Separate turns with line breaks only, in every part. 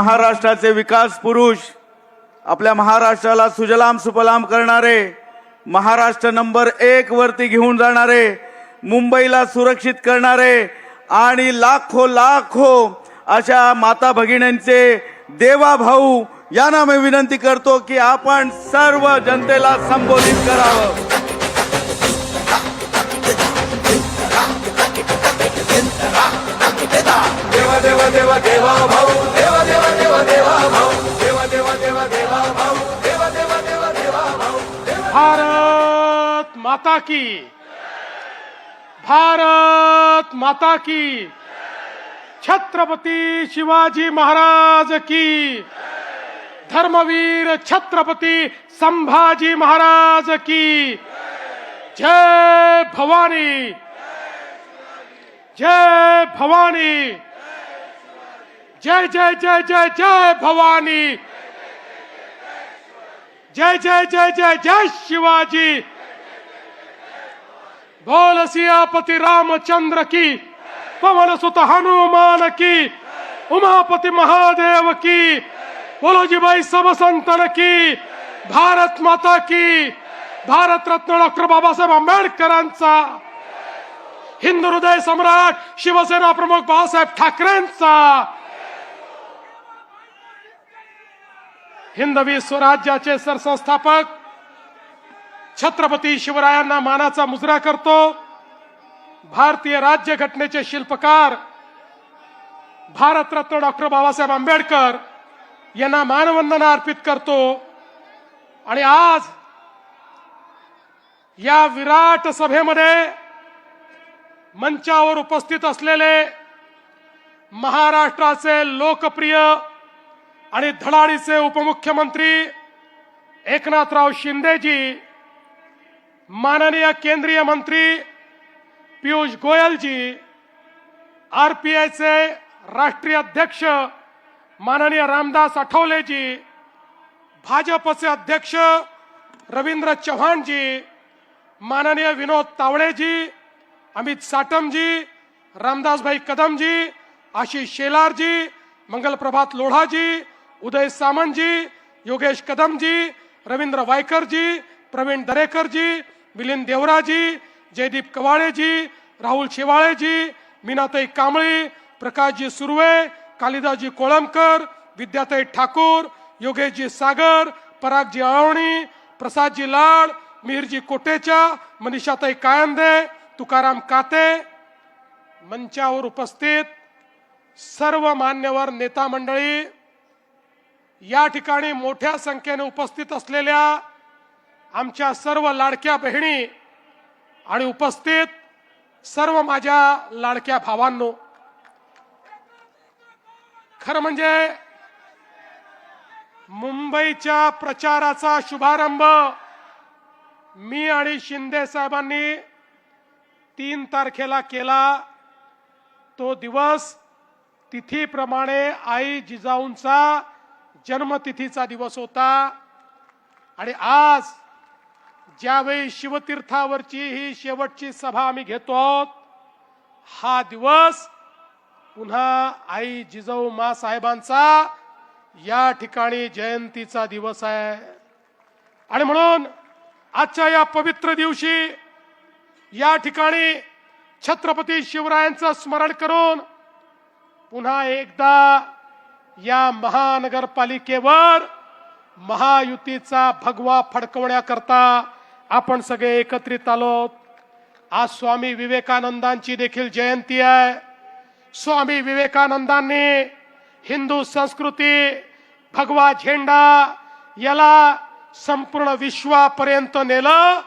महाराष्ट्राचे विकास पुरुष, आपल्या महाराष्ट्राला सुजलाम सुफलाम करणारे, महाराष्ट्र नंबर 1 वरती घेऊन जाणारे, मुंबईला सुरक्षित करणारे आणि लाखो लाखो अशा माता भगिनींचे देवा भाऊ यांना मी विनंती करतो की आपण सर्व जनतेला संबोधित करावं। देवा देवा देवा देवा भाऊ, देवा देवा देवा देवा भाऊ, देवा देवा देवा देवा भाऊ, देवा देवा देवा देवा भाऊ।
भारत माता की, भारत माता की, छत्रपती शिवाजी महाराज की, धर्मवीर छत्रपती संभाजी महाराज की, जय भवानी, जय भवानी, जय जय जय जय जय भवानी, जय जय जय जय जय शिवाजी, बोल सियापति रामचंद्र की, पवन सुत हनुमान की, उमापति महादेव की, बोलो जी भाई सब संतन की, भारत माता की, भारत रत्न डॉक्टर बाबासाहेब आंबेडकरांचा, हिंदू हृदय सम्राट शिवसेना प्रमुख बाळासाहेब ठाकरेंचा, हिंदवी स्वराज्याचे सरसंस्थापक छत्रपती शिवरायांना मानाचा मुजरा करतो। भारतीय राज्यघटनेचे शिल्पकार भारतरत्न डॉक्टर बाबासाहेब आंबेडकर यांना मानवंदना अर्पित करतो। आणि आज या विराट सभेमध्ये मंचावर उपस्थित असलेले महाराष्ट्राचे लोकप्रिय आणि धडाडीचे उपमुख्यमंत्री एकनाथराव शिंदेजी, माननीय केंद्रीय मंत्री पीयूष गोयलजी, आरपीआयचे राष्ट्रीय अध्यक्ष माननीय रामदास आठवलेजी, भाजपचे अध्यक्ष रवींद्र चव्हाणजी, माननीय विनोद तावडेजी, अमित साटमजी, रामदासभाई कदमजी, आशीष शेलारजी, मंगल प्रभात लोढाजी, उदय सामंतजी, योगेश कदमजी, रवींद्र वायकरजी, प्रवीण दरेकरजी, मिलिंद देवराजी, जयदीप कवाळेजी, राहुल शेवाळेजी, मीनाताई कांबळी, प्रकाशजी सुर्वे, कालिदासजी कोळंबकर, विद्याताई ठाकूर, योगेशजी सागर, परागजी अळवणी, प्रसादजी लाड, मिहिरजी कोटेचा, मनीषाताई कायंदे, तुकाराम काते, मंचावर उपस्थित सर्व मान्यवर नेता मंडळी, या ठिकाणी मोठ्या संख्येने उपस्थित असलेल्या आमच्या सर्व लाडक्या बहिणी आणि उपस्थित सर्व माझ्या लाडक्या भावांनो, खरं म्हणजे मुंबईच्या प्रचाराचा शुभारंभ मी आणि शिंदे साहेबांनी 3 तारखेला केला। तो दिवस तिथीप्रमाणे आई जिजाऊंचा जन्मतिथीचा दिवस होता। आणि आज ज्यावेळी शिवतीर्थावरची ही शेवटची सभा आम्ही घेतो आहोत, हा दिवस पुन्हा आई जिजाऊ मा साहेबांचा या ठिकाणी जयंतीचा दिवस आहे। आणि म्हणून आजच्या या पवित्र दिवशी या ठिकाणी छत्रपती शिवरायांचं स्मरण करून पुन्हा एकदा या महानगरपालिकेवर महायुतीचा भगवा फडकवण्याकरता आपण सगळे एकत्रित आलोत। आज स्वामी विवेकानंदांची देखील जयंती आहे। स्वामी विवेकानंदांनी हिंदू संस्कृती, भगवा झेंडा याला संपूर्ण विश्वापर्यंत नेलं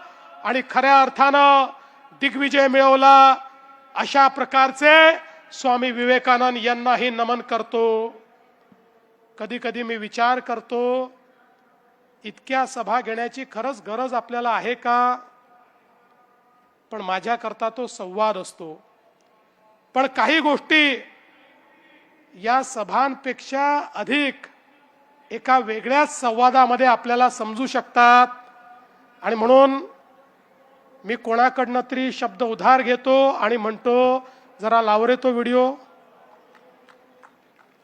आणि खऱ्या अर्थानं दिग्विजय मिळवला। अशा प्रकारचे स्वामी विवेकानंद यांनाही नमन करतो। कधी कधी मी विचार करतो, इतक्या सभा घेण्याची खरंच गरज आपल्याला आहे का? पण माझ्याकरता तो संवाद असतो। पण काही गोष्टी या सभांपेक्षा अधिक एका वेगळ्याच संवादामध्ये आपल्याला समजू शकतात। आणि म्हणून मी कोणाकडनं तरी शब्द उधार घेतो आणि म्हणतो, जरा लाव रे तो व्हिडिओ,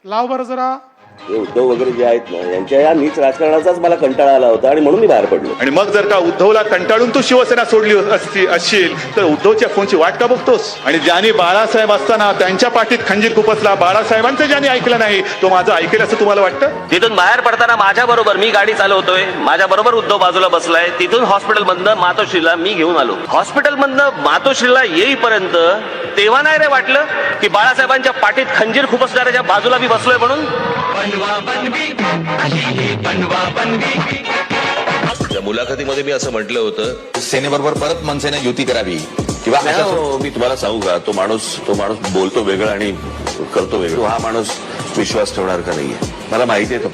लाव बरं जरा।
हे उद्धव वगैरे जे आहेत ना, यांच्या या नीच राजकारणाचाच मला कंटाळा आला होता आणि म्हणून मी बाहेर पडलो.
आणि मग जर का उद्धवला कंटाळून तू शिवसेना सोडली असशील तर उद्धवच्या फोनची वाट का बघतोस? आणि ज्यांनी बाळासाहेब असताना त्यांच्या पाठीत खंजीर खुपसला, बाळासाहेबांचं ज्यांनी ऐकलं नाही तो माझं ऐकेल असं तुम्हाला वाटतं?
तिथून बाहेर पडताना माझ्या बरोबर मी गाडी चालवतोय, माझ्या बरोबर उद्धव बाजूला बसलाय. तिथून हॉस्पिटल मधनं मातोश्रीला मी घेऊन आलो. हॉस्पिटल मधनं मातोश्रीला येईपर्यंत तेव्हा नाही रे वाटलं की बाळासाहेबांच्या पाठीत खंजीर खुपसणाऱ्याच्या बाजूला मी बसलोय म्हणून?
त्या मुलाखतीमध्ये मी असं म्हटलं होतं,
सेनेबरोबर परत मनसेने युती करावी किंवा अशा
मी तुम्हाला सांगू का, तो माणूस बोलतो वेगळं आणि करतो वेगळं. हा माणूस विश्वास ठेवणार का नाहीये मला माहिती आहे. तो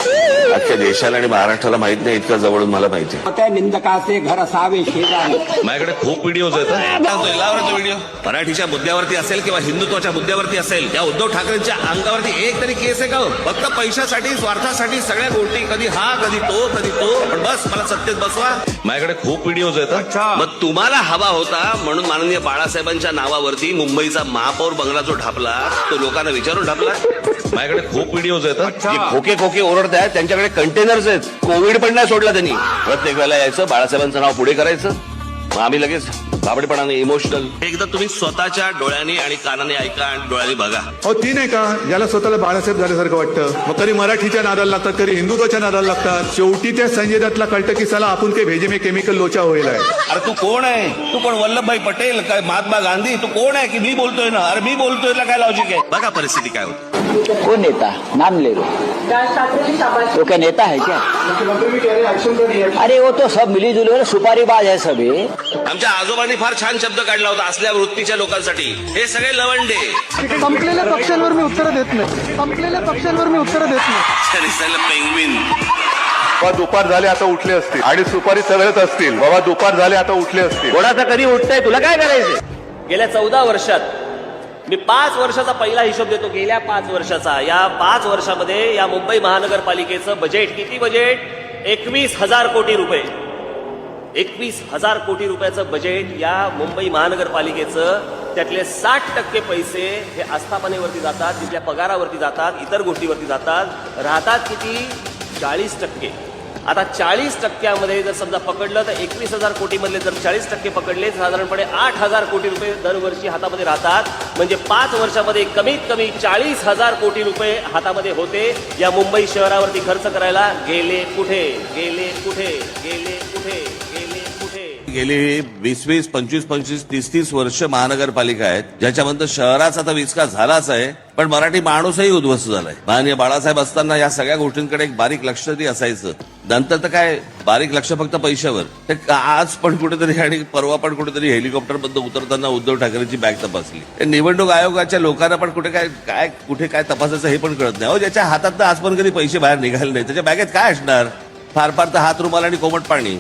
अख्ख्या देशाला आणि महाराष्ट्राला माहित नाही इतकं जवळून मला माहिती आहे.
त्या निंदकाचे घर असावे शेजारी.
माझ्याकडे खूप व्हिडिओज आहेत. व्हिडिओ मराठीच्या मुद्द्यावरती असेल किंवा हिंदुत्वाच्या मुद्द्यावरती असेल, त्या उद्धव ठाकरेंच्या अंगावरती एक तरी केस आहे का हो? फक्त पैशासाठी, स्वार्थासाठी सगळ्या गोष्टी, कधी हा कधी तो कधी तो, पण बस मला सत्तेत बसवा. माझ्याकडे खूप व्हिडिओज आहेत. मग तुम्हाला हवा होता म्हणून माननीय बाळासाहेबांच्या नावावरती मुंबईचा महापौर बंगला जो ढापला तो लोकांना विचारून ढापला. माझ्याकडे खूप व्हिडिओज आहेत.
खोके खोके ओरडतायत, त्यांच्याकडे कंटेनर्स आहेत. कोविड पण नाही सोडला त्यांनी. प्रत्येक वेळेला यायचं, बाळासाहेबांचं नाव पुढे करायचं, मग आम्ही लगेच गाबडेपणाने इमोशनल.
एकदा तुम्ही स्वतःच्या डोळ्यांनी आणि कानाने ऐका आणि डोळ्यांनी बघा.
हो ती नाही का ज्याला स्वतःला बाळासाहेब झाल्यासारखं वाटतं, मग कधी मराठीच्या नादाला लागतात, कधी हिंदुत्वाच्या नादाला लागतात. शेवटी त्या संजय दत्तला कळतं की साला आपण काही भेजे में केमिकल लोचा होईल आहे.
अरे तू कोण आहे? तू कोण? वल्लभभाई पटेल काय महात्मा गांधी? तू कोण आहे की मी बोलतोय ना? अरे मी बोलतोय ना, काय लॉजिक आहे? बघा परिस्थिती काय होती.
वो नेता नाम ले लो, वो क्या नेता है क्या? अरे वो तो सब मिली जुली सुपारीबाज है सभी.
आमच्या आजोबांनी फार छान शब्द काढला होता असल्या वृत्तीच्या लोकांसाठी. हे सगळे लवंडे.
संपलेल्या पक्षांवर मी उत्तर देत नाही. संपलेल्या पक्षांवर मी उत्तर देत नाही.
पेंग्विन.
बाबा दुपार झाले आता उठले असतील आणि सुपारी सगळेच असतील. बाबा दुपार झाले आता उठले असतील.
कोणाचा कधी उठतंय, तुला काय करायचं? गेल्या 14 वर्षात मी 5 वर्षाचा पहिला हिशोब देतो. गेल्या 5 वर्षाचा, या 5 वर्षामध्ये या मुंबई महानगरपालिकेचं बजेट किती? बजेट 21,000 कोटी रुपये. 21,000 कोटी रुपयाचं बजेट या मुंबई महानगरपालिकेचं. त्यातले 60% पैसे हे आस्थापनेवरती जातात, तिथल्या पगारावरती जातात, इतर गोष्टीवरती जातात. राहतात किती? 40%. आता 40%मध्ये जर समजा पकडलं तर 21,000 कोटी मधले जर 40% पकडले, साधारणपणे 8,000 कोटी रुपये दरवर्षी हातामध्ये राहतात. म्हणजे 5 वर्षामध्ये कमीत कमी 40,000 कोटी रुपये हातामध्ये होते. या मुंबई शहरावरती खर्च करायला गेले कुठे? गेले कुठे? गेले कुठे? गेले कुठे?
गेली 20-20, 25-25, 30-30 वर्ष महानगरपालिका आहेत, ज्याच्यामध्ये शहराचा तर विकास झालाच आहे, पण मराठी माणूसही उद्ध्वस्त झालाय. माननीय बाळासाहेब असताना या सगळ्या गोष्टींकडे एक बारीक लक्ष तरी असायचं. नंतर तर काय बारीक लक्ष फक्त पैशावर. ते आज पण कुठेतरी आणि परवा पण कुठेतरी हेलिकॉप्टर बद्दल उतरताना उद्धव ठाकरेंची बॅग तपासली. निवडणूक आयोगाच्या लोकांना पण कुठे काय तपासायचं हे पण कळत नाही. ज्याच्या हातात आज पण कधी पैसे बाहेर निघाले नाही त्याच्या बॅगेत काय असणार? फार फार तर हात रुमाल आणि कोमट पाणी.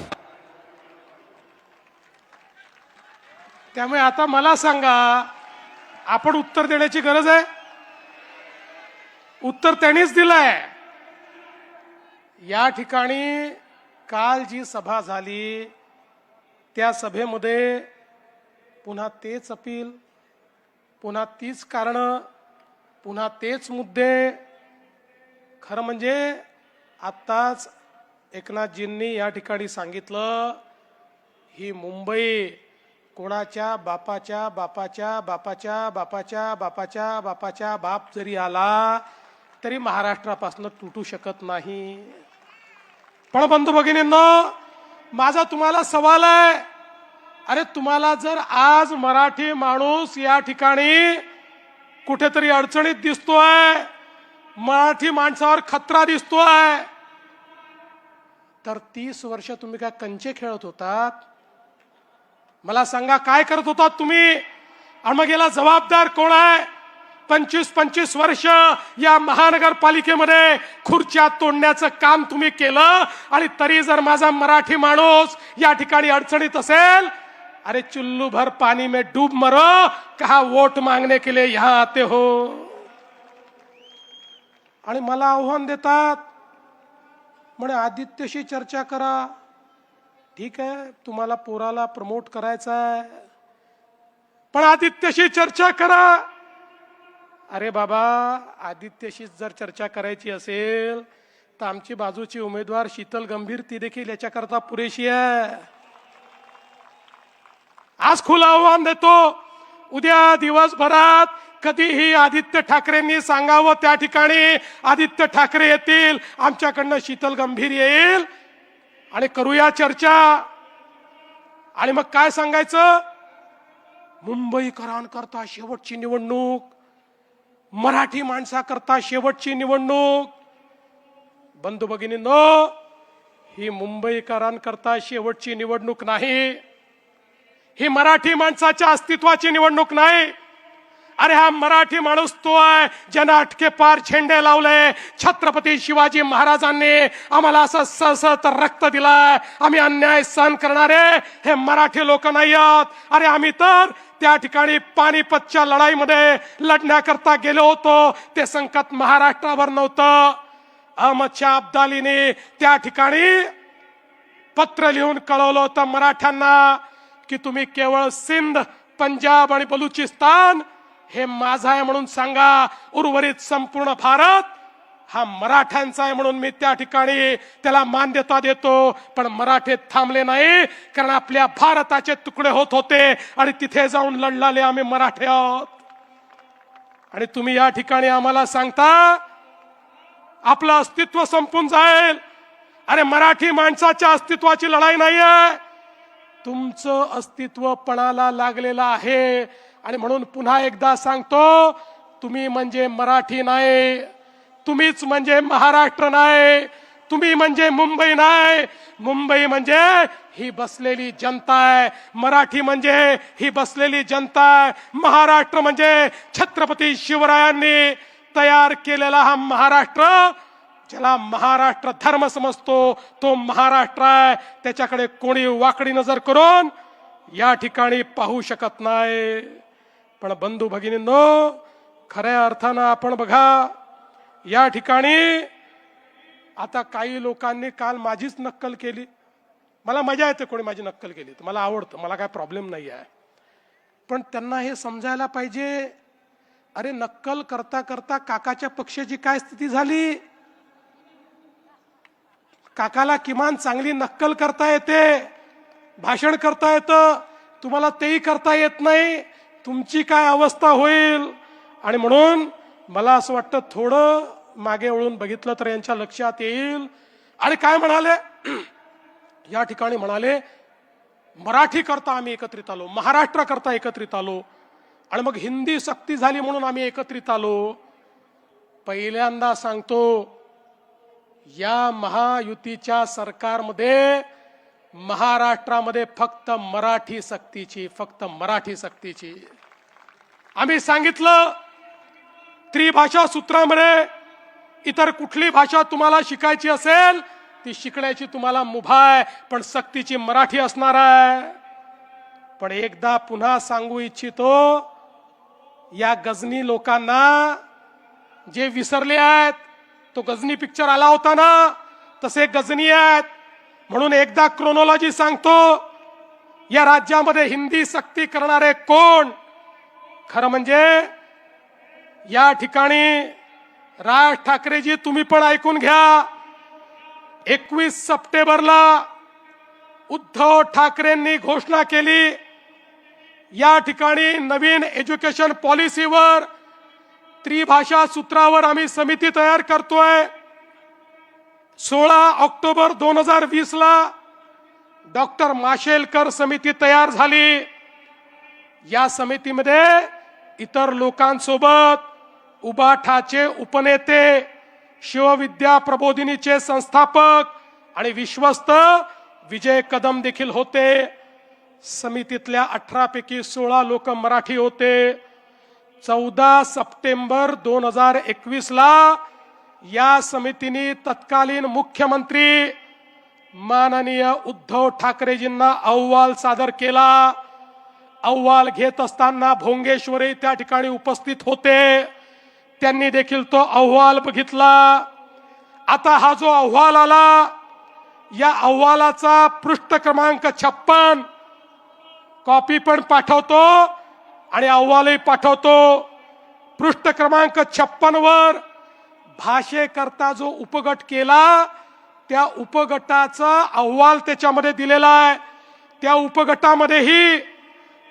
त्यामुळे आता मला सांगा, आपण उत्तर देण्याची गरज आहे? उत्तर त्यांनीच दिलंय. या ठिकाणी काल जी सभा झाली त्या सभेमध्ये पुन्हा तेच अपील, पुन्हा तीच कारणं, पुन्हा तेच मुद्दे. खरं म्हणजे आत्ताच एकनाथजींनी या ठिकाणी सांगितलं, ही मुंबई कोणाच्या बापाच्या बापाच्या बापाच्या बापाच्या बापाच्या बापाच्या बाप जरी आला तरी महाराष्ट्रापासून तुटू शकत नाही. पण बंधू भगिनींनो, माझा तुम्हाला सवाल आहे, अरे तुम्हाला जर आज मराठी माणूस या ठिकाणी कुठेतरी अडचणीत दिसतोय, मराठी माणसावर खतरा दिसतोय, तर 30 वर्ष तुम्ही काय कंचे खेळत होतात? मला सांगा, काय करत होतात तुम्ही? आणि मग याला जबाबदार कोण आहे? 25-25 वर्ष या महानगरपालिकेमध्ये खुर्च्या तोडण्याचं काम तुम्ही केलं. आणि तरी जर माझा मराठी माणूस या ठिकाणी अडचणीत असेल, अरे चुल्लू भर पानी में डूब मरो, कहा वोट मांगने के लिए यहां आते हो. आणि मला आव्हान देतात, म्हणे आदित्यशी चर्चा करा. ठीक आहे, तुम्हाला पोराला प्रमोट करायचं आहे, पण आदित्यशी चर्चा करा. अरे बाबा, आदित्यशी जर चर्चा करायची असेल तर आमची बाजूची उमेदवार शीतल गंभीर ती देखील याच्याकरता पुरेशी आहे. आज खुलं आव्हान देतो, उद्या दिवसभरात कधीही आदित्य ठाकरेंनी सांगावं त्या ठिकाणी आदित्य ठाकरे येतील, आमच्याकडनं शीतल गंभीर येईल आणि करूया चर्चा. आणि मग काय सांगायचं, मुंबईकरांकरता शेवटची निवडणूक, मराठी माणसाकरता शेवटची निवडणूक. बंधू भगिनींनो, ही मुंबईकरांकरता शेवटची निवडणूक नाही, ही मराठी माणसाच्या अस्तित्वाची निवडणूक नाही. अरे हा मराठी माणूस तो आहे ज्यानं अटके पार झेंडे लावले. छत्रपती शिवाजी महाराजांनी आम्हाला असं सळसळत रक्त दिलाय. आम्ही अन्याय सहन करणारे हे मराठी लोक नाही आहोत. अरे आम्ही तर त्या ठिकाणी पानिपतच्या लढाईमध्ये लढण्याकरता गेलो होतो. ते संकट महाराष्ट्रावर नव्हतं. अहमद शाह अब्दालीने त्या ठिकाणी पत्र लिहून कळवलं होतं मराठ्यांना की तुम्ही केवळ सिंध, पंजाब आणि बलुचिस्तान हे माझा आहे म्हणून सांगा, उर्वरित संपूर्ण भारत हा मराठ्यांचा आहे म्हणून मी त्या ठिकाणी त्याला मान्यता देतो. पण मराठे थांबले नाही, कारण आपल्या भारताचे तुकडे होत होते आणि तिथे जाऊन लढलाले आम्ही मराठे आहोत. आणि तुम्ही या ठिकाणी आम्हाला सांगता आपलं अस्तित्व संपून जाईल. अरे मराठी माणसाच्या अस्तित्वाची लढाई नाही आहे, तुमचं अस्तित्व पणाला लागलेलं आहे. आणि म्हणून पुन्हा एकदा सांगतो, तुम्ही म्हणजे मराठी नाही, तुम्हीच म्हणजे महाराष्ट्र नाही, तुम्ही म्हणजे मुंबई नाही. मुंबई म्हणजे ही बसलेली जनता आहे, मराठी म्हणजे ही बसलेली जनता आहे. महाराष्ट्र म्हणजे छत्रपती शिवरायांनी तयार केलेला हा महाराष्ट्र, ज्याला महाराष्ट्र धर्म समजतो तो महाराष्ट्र आहे. त्याच्याकडे कोणी वाकडी नजर करून या ठिकाणी पाहू शकत नाही. पण बंधू भगिनींनो, खऱ्या अर्थानं आपण बघा, या ठिकाणी आता काही लोकांनी काल माझीच नक्कल केली. मला मजा येते कोणी माझी नक्कल केली तर, मला आवडतं, मला काय प्रॉब्लेम नाही आहे. पण त्यांना हे समजायला पाहिजे, अरे नक्कल करता करता काकाच्या पक्षाची काय स्थिती झाली. काकाला किमान चांगली नक्कल करता येते, भाषण करता येतं, तुम्हाला तेही करता येत नाही. तुमची काय अवस्था होईल. आणि म्हणून मला असं वाटतं थोडं मागे वळून बघितलं तर यांच्या लक्षात येईल. आणि काय म्हणाले या ठिकाणी, म्हणाले मराठी करता आम्ही एकत्रित आलो, महाराष्ट्र करता एकत्रित आलो, आणि मग हिंदी सक्ती झाली म्हणून आम्ही एकत्रित आलो. पहिल्यांदा सांगतो, या महायुतीच्या सरकारमध्ये महाराष्ट्रामध्ये फक्त मराठी सक्तीची, फक्त मराठी सक्तीची. आम्ही सांगितलं त्रिभाषा सूत्रामध्ये इतर कुठली भाषा तुम्हाला शिकायची असेल ती शिकण्याची तुम्हाला मुभा आहे, पण सक्तीची मराठी असणार आहे. पण एकदा पुन्हा सांगू इच्छितो, या गजनी लोकांना जे विसरले आहेत, तो गजनी पिक्चर आला होता ना, तसे गजनी आहेत. म्हणून एकदा क्रोनॉलॉजी सांगतो, या राज्यामध्ये हिंदी सक्ती करणारे कोण. खरं म्हणजे या ठिकाणी राज ठाकरेजी तुम्ही पण ऐकून घ्या, 21 सप्टेंबरला उद्धव ठाकरेंनी घोषणा केली, या ठिकाणी नवीन एज्युकेशन पॉलिसीवर, त्रिभाषा सूत्रावर आम्ही समिती तयार करतोय. 16 ऑक्टोबर 2020 ला डॉक्टर माशेलकर समिती तयार झाली. या समितीमध्ये इतर लोकांसोबत उबाठाचे उपनेते, शिवविद्या प्रबोधिनीचे संस्थापक आणि विश्वस्त विजय कदम देखील होते. समितीतल्या 18 पैकी 16 लोक मराठी होते. 14 सप्टेंबर 2021 ला या समितीने तत्कालीन मुख्यमंत्री माननीय उद्धव ठाकरेजींना अहवाल सादर केला. अहवाल घेत असताना भोंगेश्वरी त्या ठिकाणी उपस्थित होते. त्यांनी देखील तो अहवाल बघितला. आता हा जो अहवाल आला, या अहवालाचा पृष्ठ क्रमांक 56 कॉपी पण पाठवतो आणि अहवालही पाठवतो. पृष्ठ क्रमांक 56 वर भाषेकरता जो उपगट केला त्या उपगटाचा अहवाल त्याच्यामध्ये दिलेला आहे. त्या उपगटामध्येही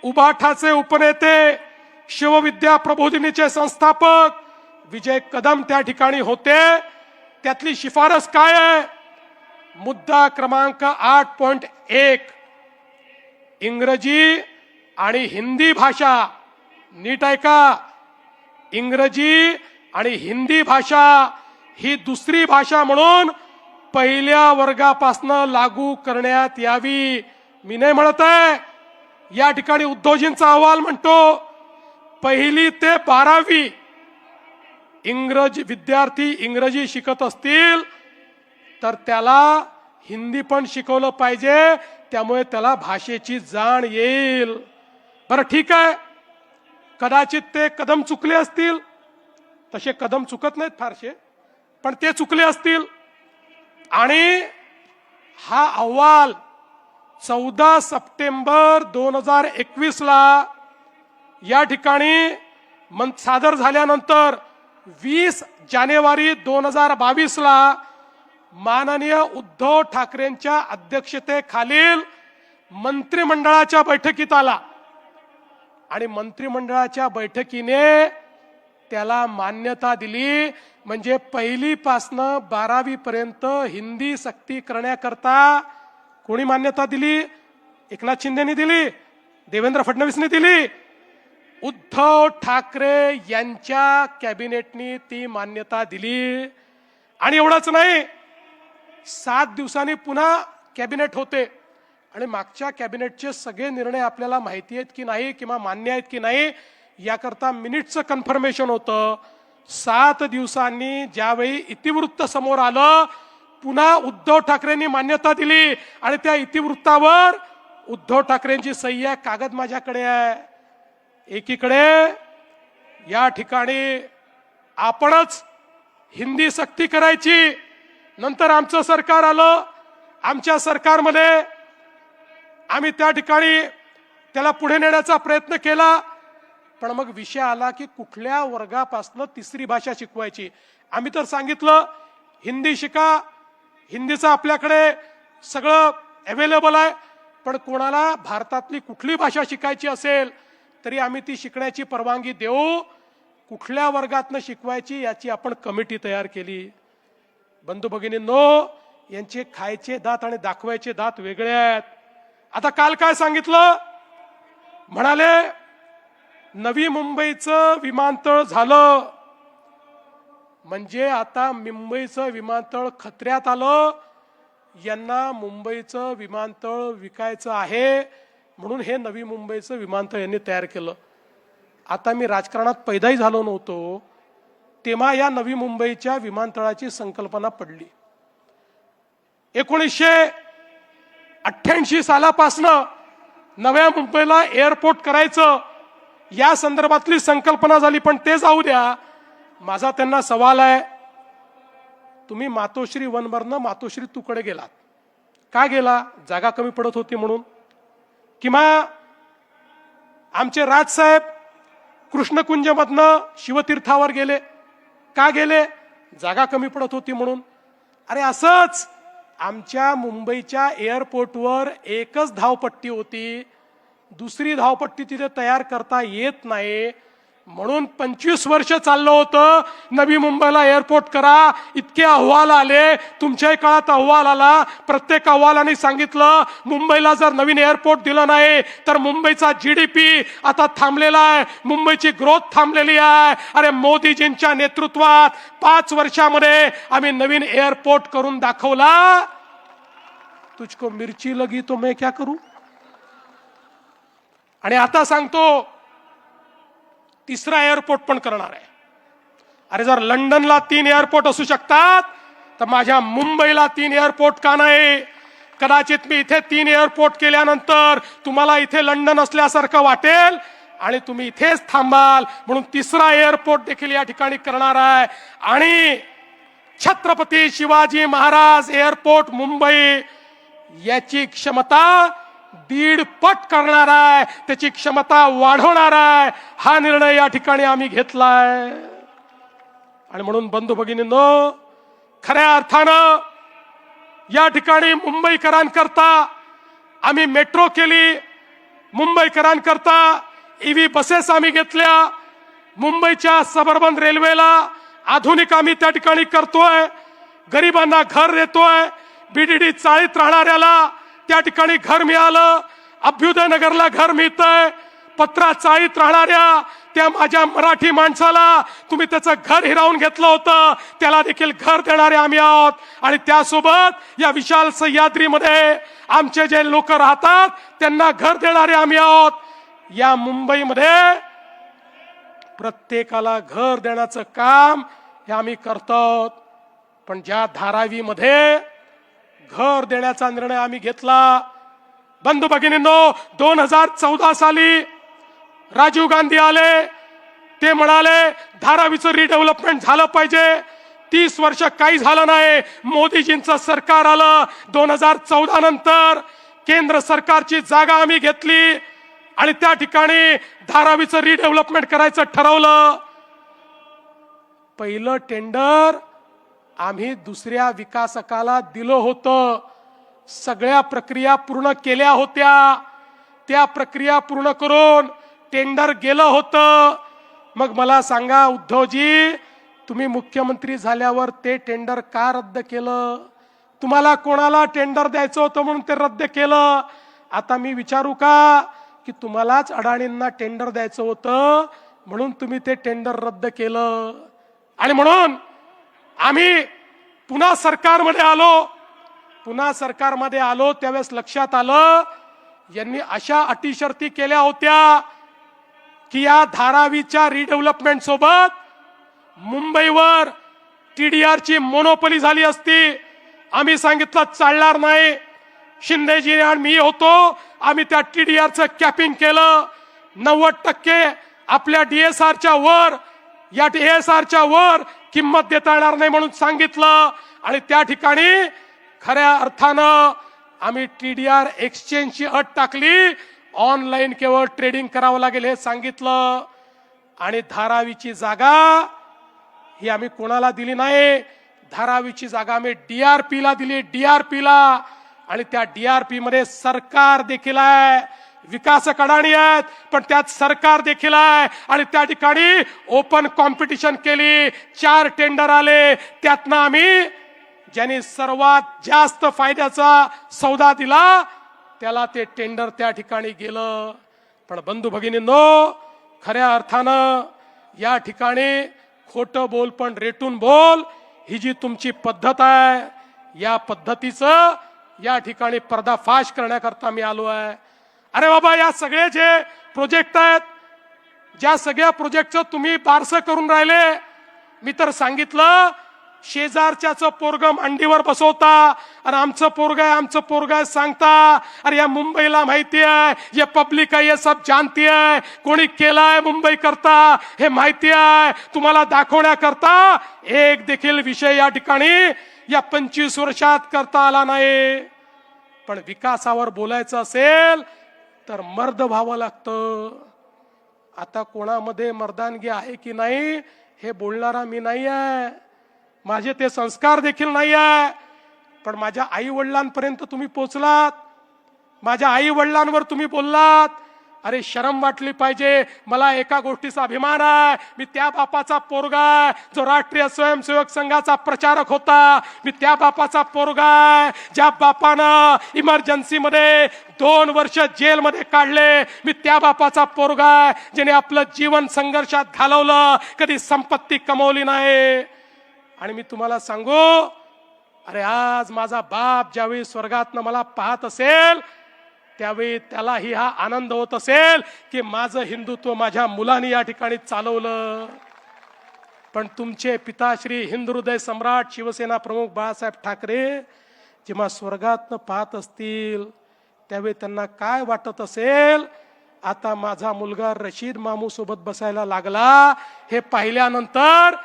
उबाठाचे उपनेते शिवविद्या प्रबोधिनीचे संस्थापक विजय कदम त्या ठिकाणी होते. त्यातली शिफारस काय आहे? मुद्दा क्रमांक 8.1 इंग्रजी आणि हिंदी भाषा, नीट ऐका, इंग्रजी आणि हिंदी भाषा ही दुसरी भाषा म्हणून पहिल्या वर्गापासून लागू करण्यात यावी. मी नाही म्हणत आहे, या ठिकाणी उद्धवजींचा अहवाल म्हणतो 1ली ते 12वी विद्यार्थी इंग्रजी शिकत असतील तर त्याला हिंदी पण शिकवलं पाहिजे, त्यामुळे त्याला भाषेची जाण येईल. बरं ठीक आहे, कदाचित ते कदम चुकले असतील, तसे कदम चुकत नाहीत फारसे, पण ते चुकले असतील. आणि हा अहवाल 14 सप्टेंबर 2021 ला या ठिकाणी सादर झाल्यानंतर 20 जानेवारी 2022 ला माननीय उद्धव ठाकरेंच्या अध्यक्षतेखालील मंत्रिमंडळाच्या बैठकीत आला आणि मंत्रिमंडळाच्या बैठकीने त्याला मान्यता दिली. म्हणजे 1ली पासून 12वी पर्यंत हिंदी सक्ती करण्याकरता कोणी मान्यता दिली? एकनाथ शिंदेनी दिली, देवेंद्र फडणवीसने दिली, उद्धव ठाकरे यांच्या कॅबिनेटनी ती मान्यता दिली. आणि एवढंच नाही, 7 दिवसांनी पुन्हा कॅबिनेट होते आणि मागच्या कॅबिनेटचे सगळे निर्णय आपल्याला माहिती आहेत की नाही किंवा मान्य आहेत की नाही याकरता मिनिटचं कन्फर्मेशन होतं. 7 दिवसांनी ज्यावेळी इतिवृत्त समोर आलं, पुन्हा उद्धव ठाकरेंनी मान्यता दिली आणि त्या इतिवृत्तावर उद्धव ठाकरेंची सही आहे. कागद माझ्याकडे आहे. एकीकडे या ठिकाणी आपणच हिंदी सक्ती करायची, नंतर आमचं सरकार आलं, आमच्या सरकारमध्ये आम्ही त्या ठिकाणी त्याला पुढे नेण्याचा प्रयत्न केला. पण मग विषय आला की कुठल्या वर्गापासून 3री भाषा शिकवायची. आम्ही तर सांगितलं हिंदी शिका, हिंदीचं आपल्याकडे सगळं अवेलेबल आहे, पण कोणाला भारतातली कुठली भाषा शिकायची असेल तरी आम्ही ती शिकण्याची परवानगी देऊ. कुठल्या वर्गातनं शिकवायची याची आपण कमिटी तयार केली. बंधू भगिनींनो, यांचे खायचे दात आणि दाखवायचे दात वेगळे आहेत. आता काल काय सांगितलं? म्हणाले नवी मुंबईचं विमानतळ झालं म्हणजे आता मुंबईचं विमानतळ खतऱ्यात आलं. यांना मुंबईचं विमानतळ विकायचं आहे म्हणून हे नवी मुंबईचं विमानतळ यांनी तयार केलं. आता मी राजकारणात पैदाही झालो नव्हतो तेव्हा या नवी मुंबईच्या विमानतळाची संकल्पना पडली. 1988 सालापासनं नव्या मुंबईला एअरपोर्ट करायचं या संदर्भातली संकल्पना झाली. पण ते जाऊ द्या, माझा त्यांना सवाल आहे, तुम्ही मातोश्री 1 वरनं मातोश्री 2 कडे गेलात, का गेला? जागा कमी पडत होती म्हणून? किंवा आमचे राजसाहेब कृष्णकुंजमधनं शिवतीर्थावर गेले, का गेले? जागा कमी पडत होती म्हणून. अरे असंच आमच्या मुंबईच्या एअरपोर्टवर एकच धावपट्टी होती, दुसरी धावपट्टी तिथे तयार करता येत नाही म्हणून 25 वर्ष चाललं होतं नवी मुंबईला एअरपोर्ट करा. इतके अहवाल आले, तुमच्याही काळात अहवाल आला, प्रत्येक अहवालाने सांगितलं मुंबईला जर नवीन एअरपोर्ट दिलं नाही तर मुंबईचा GDP आता थांबलेला आहे, मुंबईची ग्रोथ थांबलेली आहे. अरे मोदीजींच्या नेतृत्वात 5 वर्षामध्ये आम्ही नवीन एअरपोर्ट करून दाखवला. तुझको मिरची लगी तो मैं क्या करू? आणि आता सांगतो 3रा एअरपोर्ट पण करणार आहे. अरे जर लंडनला 3 एअरपोर्ट असू शकतात तर माझ्या मुंबईला 3 एअरपोर्ट का नाही? कदाचित मी इथे 3 एअरपोर्ट केल्यानंतर तुम्हाला इथे लंडन असल्यासारखं वाटेल आणि तुम्ही इथेच थांबाल, म्हणून 3रा एअरपोर्ट देखील या ठिकाणी करणार आहे. आणि छत्रपती शिवाजी महाराज एअरपोर्ट मुंबई याची क्षमता दीड पट करणार आहे, त्याची क्षमता वाढवणार आहे. हा निर्णय या ठिकाणी आम्ही घेतलाय. आणि म्हणून बंधू भगिनींनो, खऱ्या अर्थानं या ठिकाणी मुंबईकरांकरता आम्ही मेट्रो केली, मुंबईकरांकरता ईव्ही बसेस आम्ही घेतल्या, मुंबईच्या सबअर्बन रेल्वेला आधुनिक आम्ही त्या ठिकाणी करतोय, गरिबांना घर देतोय, बीडीडी चाळीत राहणाऱ्याला त्या ठिकाणी घर मिळालं, अभ्युदय नगरला घर मिळतंय, पत्रा चाळीत राहणाऱ्या त्या माझ्या मराठी माणसाला तुम्ही त्याचं घर हिरावून घेतलं होतं, त्याला देखील घर देणारे आम्ही आहोत. आणि त्यासोबत या विशाल सह्याद्रीमध्ये आमचे जे लोक राहतात त्यांना घर देणारे आम्ही आहोत. या मुंबईमध्ये प्रत्येकाला घर देण्याचं काम हे आम्ही करतो. पण ज्या धारावीमध्ये घर देण्याचा निर्णय आम्ही घेतला, बंधू भगिनींनो, 2014 साली राजीव गांधी आले, ते म्हणाले धारावीचं रिडेव्हलपमेंट झालं पाहिजे. 30 वर्ष काही झालं नाही. मोदीजींचं सरकार आलं, 2014 नंतर केंद्र सरकारची जागा आम्ही घेतली आणि त्या ठिकाणी धारावीचं रिडेव्हलपमेंट करायचं ठरवलं. पहिलं टेंडर आम्ही दुसऱ्या विकासकाला दिलं होतं. सगळ्या प्रक्रिया पूर्ण केल्या होत्या. त्या प्रक्रिया पूर्ण करून टेंडर गेलं होतं. मग मला सांगा उद्धवजी, तुम्ही मुख्यमंत्री झाल्यावर ते टेंडर का रद्द केलं? तुम्हाला कोणाला टेंडर द्यायचं होतं म्हणून ते रद्द केलं. आता मी विचारू का की तुम्हालाच अडाणींना टेंडर द्यायचं होतं म्हणून तुम्ही ते टेंडर रद्द केलं. आणि म्हणून आम्ही पुन्हा सरकारमध्ये आलो त्यावेळेस लक्षात आलं यांनी अशा अटी शर्ती केल्या होत्या की या धारावीच्या रिडेव्हलपमेंट सोबत मुंबईवर TDRची मोनोपोली झाली असती. आम्ही सांगितलं चालणार नाही. शिंदेजी आणि मी होतो, आम्ही त्या TDRचं कॅपिंग केलं. 90% आपल्या DSRच्या वर, या DSRच्या वर किंमत देता येणार नाही म्हणून सांगितलं. आणि त्या ठिकाणी खऱ्या अर्थानं आम्ही TDR एक्सचेंजची अट टाकली, ऑनलाईन केवळ ट्रेडिंग करावं लागेल हे सांगितलं. आणि धारावीची जागा ही आम्ही कोणाला दिली नाही. धारावीची जागा आम्ही DRP ला दिली, DRP ला. आणि त्या DRP मध्ये सरकार देखील आहे, विकासक अडाणी आहेत पण त्यात सरकार देखील आहे. आणि त्या ठिकाणी ओपन कॉम्पिटिशन केली, 4 टेंडर आले, त्यातनं आम्ही ज्यांनी सर्वात जास्त फायद्याचा सौदा दिला त्याला ते टेंडर त्या ठिकाणी गेलं. पण बंधू भगिनींनो, खऱ्या अर्थानं या ठिकाणी खोटं बोल पण रेटून बोल ही जी तुमची पद्धत आहे, या पद्धतीचं या ठिकाणी पर्दाफाश करण्याकरता मी आलो आहे. अरे बाबा, या सगळे जे प्रोजेक्ट आहेत, ज्या सगळ्या प्रोजेक्टचं तुम्ही बारसं करून राहिले, मी तर सांगितलं शेजारच्याचं पोरग मांडीवर बसवता आणि आमचं पोरग आहे सांगता. अरे या मुंबईला माहिती आहे, ये पब्लिक आहे, ये सब जानती है, कोणी केलाय मुंबई करता हे माहिती आहे. तुम्हाला दाखवण्याकरता एक देखील विषय या ठिकाणी या 25 वर्षात करता आला नाही. पण विकासावर बोलायचं असेल तर मर्द व्हावं लागतं. आता कोणामध्ये मर्दानगी आहे की नाही हे बोलणारा मी नाही आहे, माझे ते संस्कार देखील नाही आहे. पण माझ्या आई वडिलांपर्यंत तुम्ही पोचलात, माझ्या आई वडिलांवर तुम्ही बोललात. अरे शरम वाटली पाहिजे. मला एका गोष्टीचा अभिमान आहे, मी त्या बापाचा पोरगा आहे जो राष्ट्रीय स्वयंसेवक संघाचा प्रचारक होता. मी त्या बापाचा पोरगा आहे ज्या बापानं इमर्जन्सीमध्ये 2 वर्ष जेलमध्ये काढले. मी त्या बापाचा पोरगा आहे ज्याने आपलं जीवन संघर्षात घालवलं, कधी संपत्ती कमवली नाही. आणि मी तुम्हाला सांगू, अरे आज माझा बाप ज्यावेळी स्वर्गातनं मला पाहत असेल त्यावेळी त्यालाही हा आनंद होत असेल की माझं हिंदुत्व माझ्या मुलांनी या ठिकाणी चालवलं. पण तुमचे पिताश्री हिंदुहृदय सम्राट शिवसेना प्रमुख बाळासाहेब ठाकरे जेव्हा स्वर्गातनं पाहत असतील त्यावेळी त्यांना काय वाटत असेल. आता माझा मुलगा रशीद मामू सोबत बसायला लागला हे पाहिल्यानंतर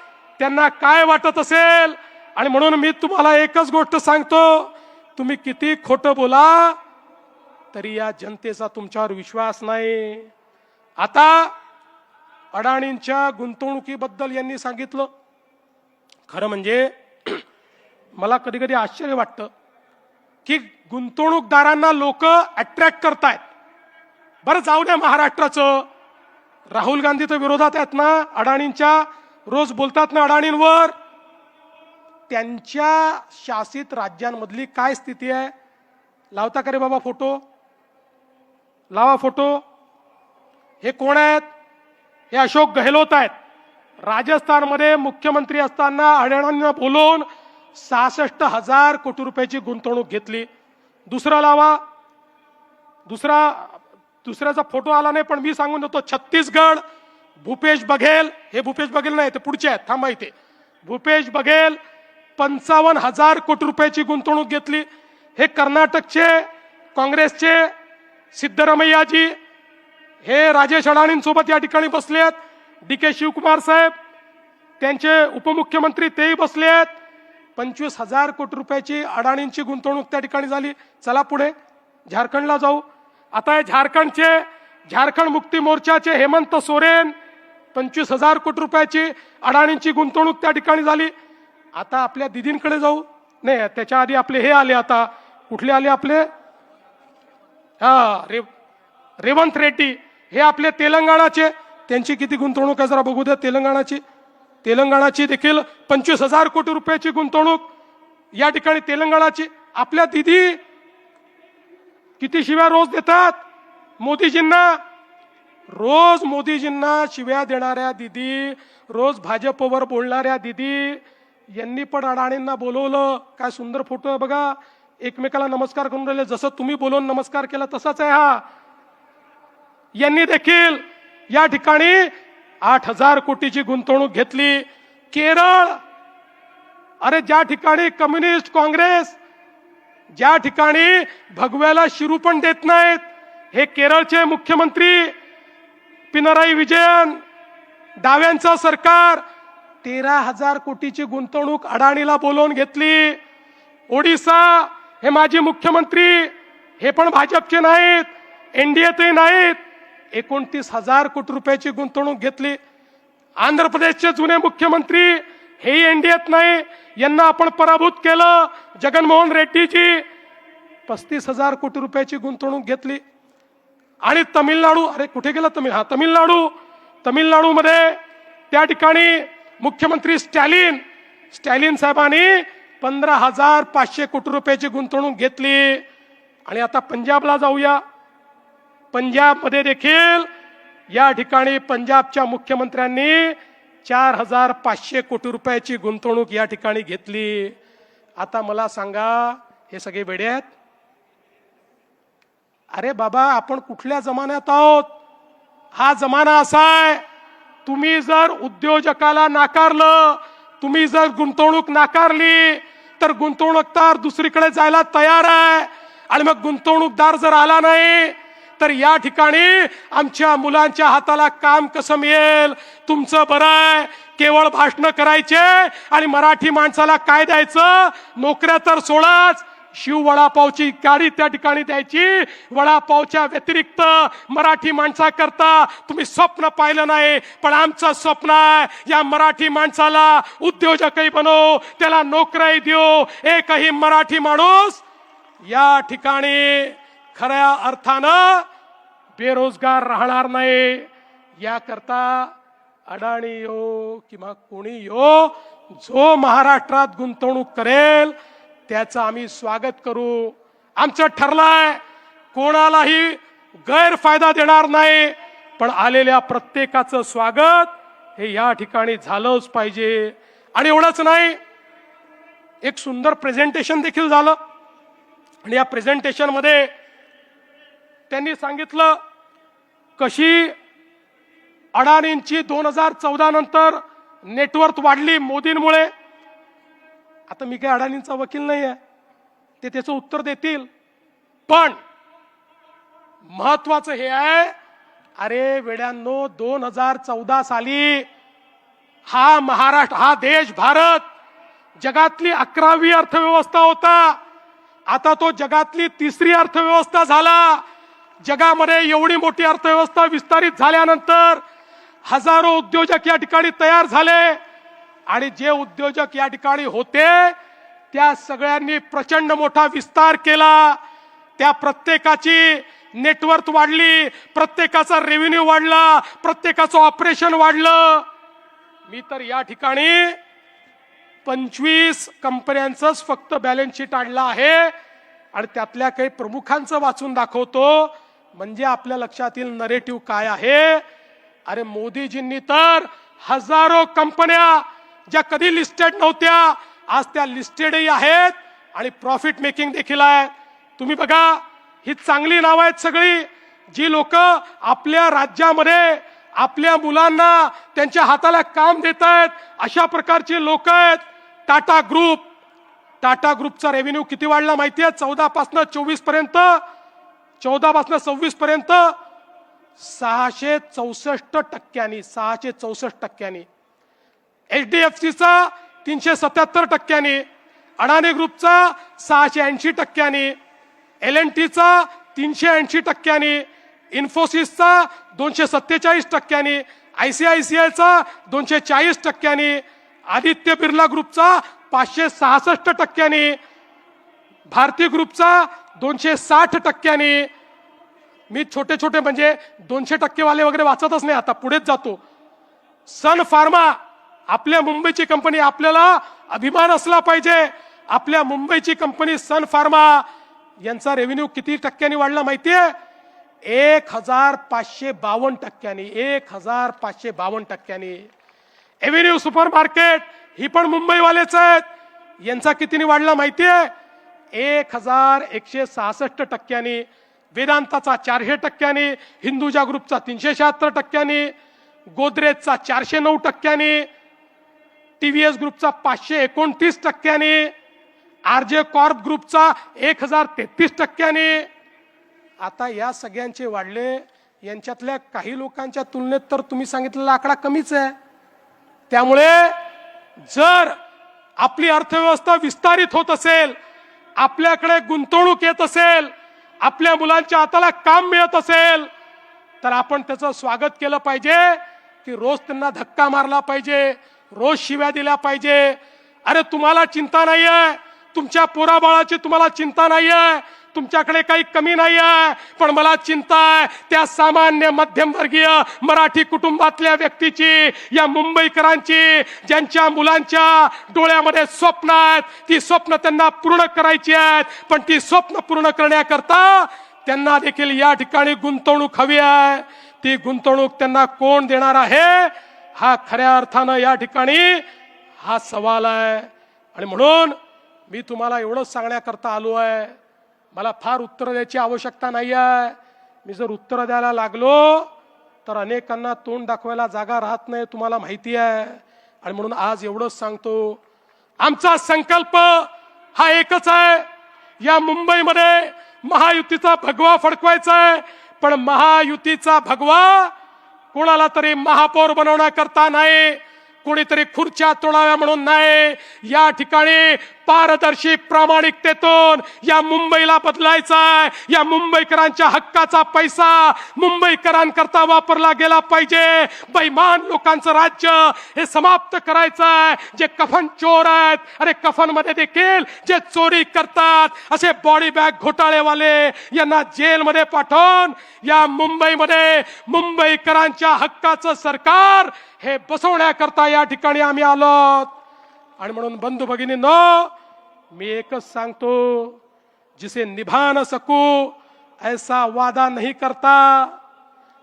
त्यांना काय वाटत असेल. आणि म्हणून मी तुम्हाला एकच गोष्ट सांगतो, तुम्ही किती खोटं बोला तरी या जनतेचा तुमच्यावर विश्वास नाही. आता अडाणींच्या गुंतवणुकीबद्दल यांनी सांगितलं. खरं म्हणजे मला कधी कधी आश्चर्य वाटतं की गुंतवणूकदारांना लोक अट्रॅक्ट करतायत. बरं जाऊ द्या महाराष्ट्राचं. राहुल गांधी तर विरोधात आहेत ना अडाणींच्या, रोज बोलतात ना अडाणींवर. त्यांच्या शासित राज्यांमधली काय स्थिती आहे? लावता का रे बाबा फोटो? लावा फोटो. हे कोण आहेत? हे अशोक गहलोत आहेत. राजस्थानमध्ये मुख्यमंत्री असताना अडाणींना बोलवून 66,000 कोटी रुपयाची गुंतवणूक घेतली. दुसरा लावा. दुसऱ्याचा फोटो आला नाही पण मी सांगून देतो. छत्तीसगड भूपेश बघेल, हे भूपेश बघेल नाही ते पुढचे आहेत, थांबा इथे. भूपेश बघेल 55,000 कोटी रुपयाची गुंतवणूक घेतली. हे कर्नाटकचे काँग्रेसचे सिद्धरामय्याजी, हे राजेश अडाणींसोबत या ठिकाणी बसले आहेत. DK शिवकुमार साहेब, त्यांचे उपमुख्यमंत्री तेही बसले आहेत. 25,000 कोटी रुपयाची अडाणींची गुंतवणूक त्या ठिकाणी झाली. चला पुढे झारखंडला जाऊ. आता हे झारखंड मुक्ती मोर्चाचे हेमंत सोरेन, 25,000 कोटी रुपयाची अडाणींची गुंतवणूक त्या ठिकाणी झाली. आता आपल्या दिदींकडे जाऊ. नाही, त्याच्या आधी आपले हे आले. आता कुठले आले आपले? रेवंत रेड्डी, हे आपले तेलंगणाचे. त्यांची किती गुंतवणूक आहे जरा बघू द्या. तेलंगणाची देखील 25,000 कोटी रुपयाची गुंतवणूक या ठिकाणी तेलंगणाची. आपल्या दिदी किती शिव्या रोज देतात मोदीजींना. रोज मोदीजींना शिव्या देणाऱ्या दिदी, रोज भाजपवर बोलणाऱ्या दिदी, यांनी पण अडाणींना बोलवलं. काय सुंदर फोटो आहे बघा. एकमेकाला नमस्कार करून राहिले. जसं तुम्ही बोलून नमस्कार केला तसाच आहे हा. यांनी देखील या ठिकाणी 8,000 कोटीची गुंतवणूक घेतली. केरळ, अरे ज्या ठिकाणी कम्युनिस्ट काँग्रेस, ज्या ठिकाणी भगव्याला शिरू पण देत नाहीत, हे केरळचे मुख्यमंत्री पिनराई विजयन, डाव्यांचं सरकार 13,000 कोटीची गुंतवणूक अडाणीला बोलवून घेतली. ओडिसा, हे माजी मुख्यमंत्री, हे पण भाजपचे नाहीत, NDAतही नाहीत, 29,000 कोटी रुपयाची गुंतवणूक घेतली. आंध्र प्रदेशचे जुने मुख्यमंत्री, हेही NDAत नाही, यांना आपण पराभूत केलं. जगनमोहन रेड्डीजी 35,000 कोटी रुपयाची गुंतवणूक घेतली. आणि तमिळनाडू, अरे कुठे गेला तमिळनाडूमध्ये त्या ठिकाणी मुख्यमंत्री स्टॅलिन साहेबांनी 15,500 कोटी रुपयाची गुंतवणूक घेतली. आणि आता पंजाबला जाऊया. पंजाबमध्ये देखील या ठिकाणी पंजाबच्या मुख्यमंत्र्यांनी 4,500 कोटी रुपयाची गुंतवणूक या ठिकाणी घेतली. आता मला सांगा, हे सगळे वेडे आहेत? अरे बाबा, आपण कुठल्या जमान्यात आहोत? हा जमाना असा आहे, तुम्ही जर उद्योजकाला नाकारलं, तुम्ही जर गुंतवणूक नाकारली, तर गुंतवणूकदार दुसरीकडे जायला तयार आहे. आणि मग गुंतवणूकदार जर आला नाही तर या ठिकाणी आमच्या मुलांच्या हाताला काम कसं मिळेल? तुमचं बरं आहे, केवळ भाषणं करायचे आणि मराठी माणसाला काय द्यायचं? नोकऱ्या तर सोडाच, शिव वडापावची गाडी त्या ठिकाणी द्यायची. वडापावच्या व्यतिरिक्त मराठी माणसाकरता तुम्ही स्वप्न पाहिलं नाही. पण आमचं स्वप्न आहे, या मराठी माणसाला उद्योजकही बनव, त्याला नोकऱ्याही देऊ. एकही मराठी माणूस या ठिकाणी खऱ्या अर्थानं बेरोजगार राहणार नाही. याकरता अडाणी यो किंवा कोणी यो, जो महाराष्ट्रात गुंतवणूक करेल त्याचं आम्ही स्वागत करू. आमचं ठरलंय, कोणालाही गैरफायदा देणार नाही, पण आलेल्या प्रत्येकाचं स्वागत हे या ठिकाणी झालंच पाहिजे. आणि एवढंच नाही, एक सुंदर प्रेझेंटेशन देखील झालं. आणि या प्रेझेंटेशन मध्ये त्यांनी सांगितलं कशी अडाणींची 2014 नंतर नेटवर्थ वाढली मोदींमुळे. आता मी काय अडाणींचा वकील नाही आहे, ते त्याचं उत्तर देतील. पण महत्वाचं हे आहे, अरे वेड्यांनो, 2014 साली हा महाराष्ट्र, हा देश, भारत जगातली 11वी अर्थव्यवस्था होता. आता तो जगातली तिसरी अर्थव्यवस्था झाला. जगामध्ये एवढी मोठी अर्थव्यवस्था विस्तारित झाल्यानंतर हजारो उद्योजक या ठिकाणी तयार झाले आणि जे उद्योजक या ठिकाणी होते त्या सगळ्यांनी प्रचंड मोठा विस्तार केला. त्या प्रत्येकाची नेटवर्थ वाढली, प्रत्येकाचा रेव्हेन्यू वाढला, प्रत्येकाचं ऑपरेशन वाढलं. मी तर या ठिकाणी 25 कंपन्यांचंच फक्त बॅलन्स शीट आणलं आहे आणि त्यातल्या काही प्रमुखांचं वाचून दाखवतो म्हणजे आपल्या लक्षात येईल नरेटिव्ह काय आहे. अरे मोदीजींनी तर हजारो कंपन्या ज्या कधी लिस्टेड नव्हत्या आज त्या लिस्टेडही आहेत आणि प्रॉफिट मेकिंग देखील आहे. तुम्ही बघा, ही चांगली नावं आहेत सगळी, जी लोक आपल्या राज्यामध्ये आपल्या मुलांना त्यांच्या हाताला काम देत आहेत अशा प्रकारची लोक आहेत. टाटा ग्रुपचा रेव्हेन्यू किती वाढला माहितीये? 14 पासून 24 पर्यंत, 14 पासून 26 पर्यंत 664%, 664%. HDFCचा 377%, अडाणी ग्रुपचा 680%, L&Tचा 380%, इन्फोसिसचा 247%, ICICIचा 240%, आदित्य बिर्ला ग्रुपचा 566%, भारती ग्रुपचा 260%. मी छोटे छोटे म्हणजे 200% वाले वगैरे वाचतच नाही, आता पुढेच जातो. सन फार्मा आपल्या मुंबईची कंपनी, आपल्याला अभिमान असला पाहिजे. आपल्या मुंबईची कंपनी सन फार्मा यांचा रेव्हेन्यू किती टक्क्यांनी वाढला माहितीये? 1552%, 1552%. एव्हेन्यू सुपर मार्केट ही पण मुंबईवालेच आहेत, यांचा कितीने वाढला माहितीये? 1166%. वेदांताचा 400%, हिंदुजा ग्रुपचा 376%, गोदरेजचा 409%, TVS ग्रुपचा 529%, RJ कॉर्प ग्रुपचा 1033%. आता या सगळ्यांचे वाढले, यांच्यातल्या काही लोकांच्या तुलनेत तर तुम्ही सांगितलेला आकडा कमीच आहे. त्यामुळे जर आपली अर्थव्यवस्था विस्तारित होत असेल, आपल्याकडे गुंतवणूक येत असेल, आपल्या मुलांच्या हाताला काम मिळत असेल, तर आपण त्याचं स्वागत केलं पाहिजे की रोज त्यांना धक्का मारला पाहिजे, रोज शिव्या दिल्या पाहिजे. अरे तुम्हाला चिंता नाहीये, तुमच्या पोराबाळाची तुम्हाला चिंता नाहीये, तुमच्याकडे काही कमी नाही आहे, पण मला चिंता आहे त्या सामान्य मध्यमवर्गीय मराठी कुटुंबातल्या व्यक्तीची, या मुंबईकरांची, ज्यांच्या मुलांच्या डोळ्यामध्ये स्वप्न आहेत. ती स्वप्न त्यांना पूर्ण करायची आहेत, पण ती स्वप्न पूर्ण करण्याकरता त्यांना देखील या ठिकाणी गुंतवणूक हवी आहे. ती गुंतवणूक त्यांना कोण देणार आहे, हा खऱ्या अर्थानं या ठिकाणी हा सवाल आहे. आणि म्हणून मी तुम्हाला एवढंच सांगण्याकरता आलो आहे, मला फार उत्तर द्यायची आवश्यकता नाही आहे. मी जर उत्तर द्यायला लागलो तर अनेकांना तोंड दाखवायला जागा राहत नाही, तुम्हाला माहिती आहे. आणि म्हणून आज एवढंच सांगतो, आमचा संकल्प हा एकच आहे, या मुंबईमध्ये महायुतीचा भगवा फडकवायचा आहे. पण महायुतीचा भगवा कोणाला तरी महापौर बनवण्याकरता नाही, कोणीतरी खुर्च्या तोडाव्या म्हणून नाही. या ठिकाणी पारदर्शी प्रामाणिकतेतून या मुंबईला बदलायचा आहे. या मुंबईकरांच्या हक्काचा पैसा मुंबईकरांकरता वापरला गेला पाहिजे. बेईमान लोकांचं राज्य हे समाप्त करायचं आहे. जे कफन चोर आहेत, अरे कफन मध्ये देखील जे चोरी करतात असे बॉडी बॅग घोटाळेवाले यांना जेलमध्ये पाठवून या मुंबईमध्ये मुंबईकरांच्या हक्काचं सरकार हे बसवण्याकरता या ठिकाणी आम्ही आलो. आणि म्हणून बंधू भगिनींनो, मी एकच सांगतो, जिसे निभा न सकूं ऐसा वादा नहीं करता,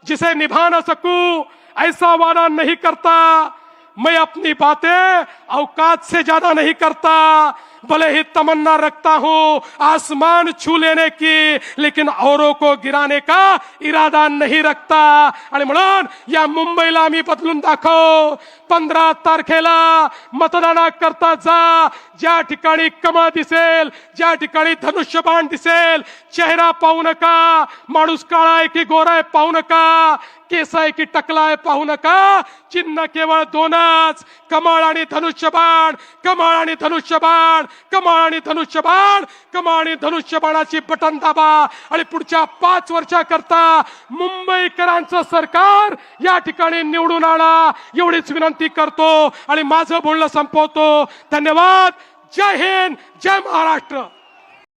जिसे निभा न सकूं ऐसा वादा नहीं करता. मैं अपनी बातें औकात से ज्यादा नहीं करता, भले ही तमन्ना रखता हूं आसमान छू लेने की, लेकिन औरों को गिराने का इरादा नहीं रखता. आणि म्हणून या मुंबईला आम्ही बदलून दाखव. 15 तारखेला मतदानाकरता जा. ज्या ठिकाणी कमळ दिसेल, ज्या ठिकाणी धनुष्यबाण दिसेल, चेहरा पाहू नका, माणूस काळा आहे की गोरा आहे पाहू नका, केस आहे की टकला आहे पाहू नका. चिन्ह केवळ दोनच, कमळ आणि धनुष्यबाण, कमळ आणि धनुष्यबाण. कमळ आणि धनुष्यबाण, कमळ आणि धनुष्यबाणाची बटन दाबा आणि पुढच्या 5 वर्षाकरता मुंबईकरांचं सरकार या ठिकाणी निवडून आणा एवढीच विनंती करतो आणि माझं बोलणं संपवतो. धन्यवाद. जय हिंद, जय महाराष्ट्र.